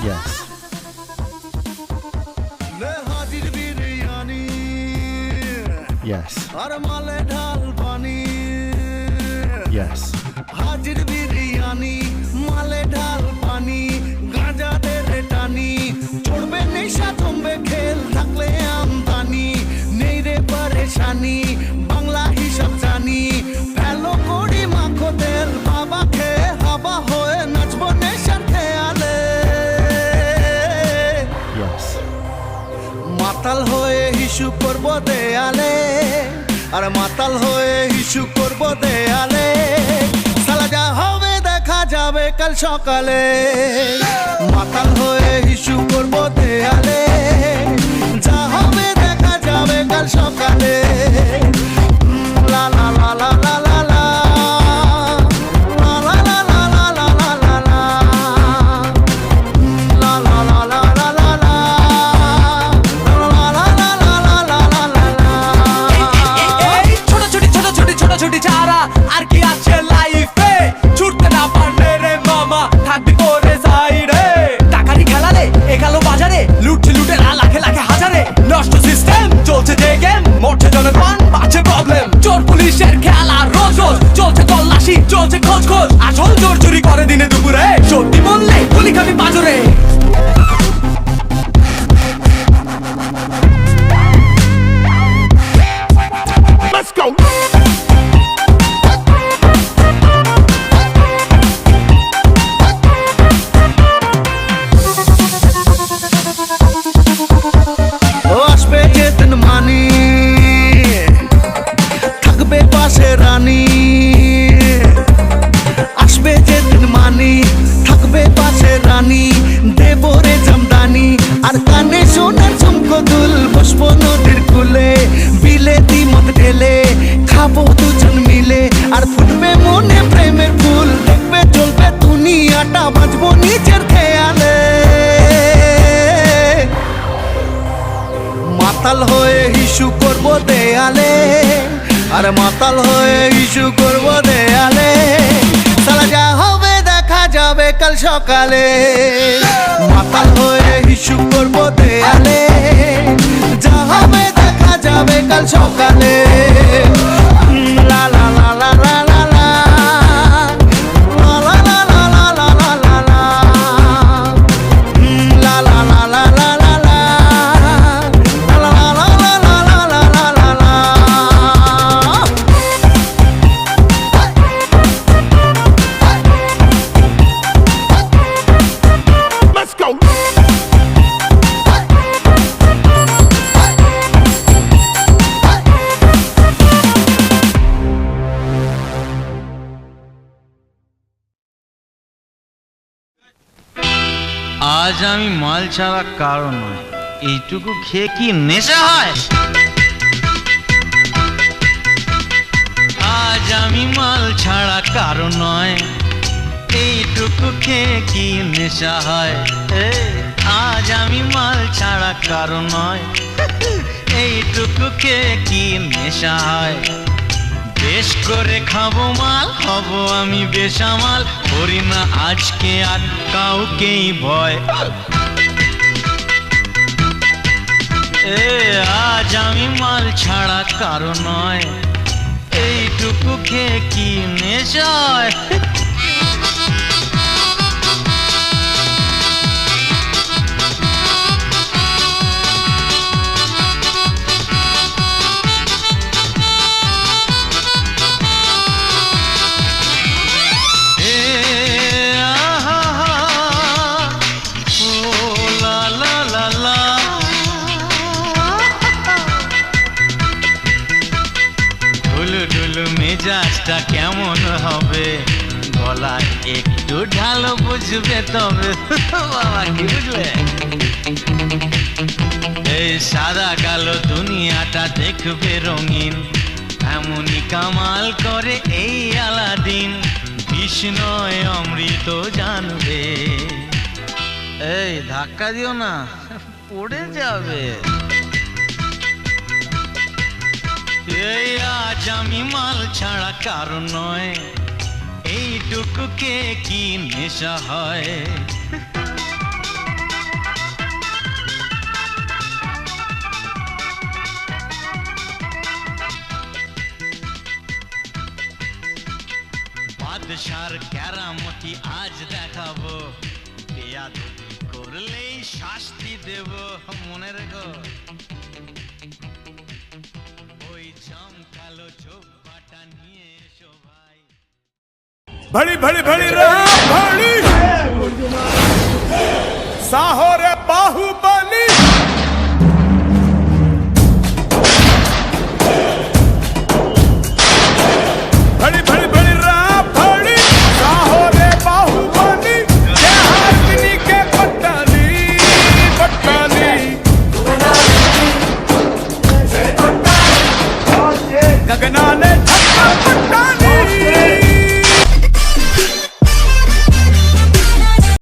Yes. Yes. Yes. হাজির বিরিয়ানি মালে ঢাল পানি গাঁজা দে রে টানি চড়বে নেশা জমবে খেল থাকলে আমদানি নেই রে পরেশানি বাংলা হিসাব জানি ফেলো করি মাখো তেল বাবা খেয়ে হাবা হয়ে নাচবো নেশার খেয়ালে Yes. মাতাল হয়ে হিসু করবো দেয়ালে আর মাতাল হয়ে হিসু করবো দেয়ালে সালা যা হবে দেখা যাবে কাল সকালে মাতাল হয়ে হিসু করবো দেয়ালে যা হবে দেখা যাবে কাল সকালে লা লা লা লা লা লা লা ছুটি ছাড়া আর কি আছে লাইফে ছুটতে না পারলে রে মামা থাকবি করে সাইডে টাকারি খেলালে এগালো বাজারে লুটছে লুটে না লাখে লাখে হাজারে নষ্ট সিস্টেম চলছে যে গেম মরছে জনগণ বাড়ছে প্রবলেম চোর পুলিশের খেলা রোজ রোজ চলছে তল্লাশি চলছে খোঁজ খোঁজ আসল চোর চুরি করে দিনে দুপুরে সত্যি বললে গুলি খাবি পাজরে Let's go! রানী আসবে যেদিন মানি থাকবে পাশে রানী দেবরে জামদানি আর কানে সোনার ঝুমকো দুল বসবো নদীর কূলে বিলেতি মদ ঢেলে খাবো দুজন মিলে আর ফুটবে মনে প্রেমের ফুল দেখবে চলবে দুনিয়াটা বাঁচবো নিজের খেয়ালে মাতাল হয়ে হিসু করবো দেয়ালে আর মাতাল হয়ে ইস্যু করবো দেয়ালে সালা যা হবে দেখা যাবে কাল সকালে মাতাল হয়ে ইস্যু করবো দেয়ালে যা হবে দেখা যাবে কাল সকালে লা লা লা লা লা লা লা আজ আমি মাল ছাড়া কারো নয় এইটুকু খেয়ে কি নেশা হয় আজ আমি মাল ছাড়া কারো নয় এইটুকু খেয়ে কি নেশা হয় আজ আমি মাল ছাড়া কারো নয় এইটুকু খেয়ে কি নেশা হয় বেশ করে খাবো মাল হব আমি বেসামাল করি না আজকে আর কাউকেই ভয় আজ আমি মাল ছাড়া কারো নয় এইটুকু খেয়ে কি নেশা হয় মেজাজটা কেমন হবে গলায় একটু ঢালো বুঝবে তবে বাবা কি বুঝবে এই সাদা কালো দুনিয়াটা দেখবে রঙিন এমনই কামাল করে এই আলাদিন বিষ্ণয় অমৃত জানবে এই ধাক্কা দিও না পড়ে যাবে এই আজ আমি মাল ছাড়া কারো নয় এইটুকু কে কি নেশা হয় বাদশার কেরামতি আজ দেখাবো বেয়াদবি করলেই শাস্তি দেব মনে রেখো ওই চমকালো চোখটা নিয়ে এসো ভাই भड़ी भड़ी भड़ी राम भड़ी साहो रे बाहुबली भड़ी भड़ी भड़ी राम भड़ी साहो रे बाहुबली जय हारनी के पट्टाली पट्टाली गगना ने छक्का पट्टाली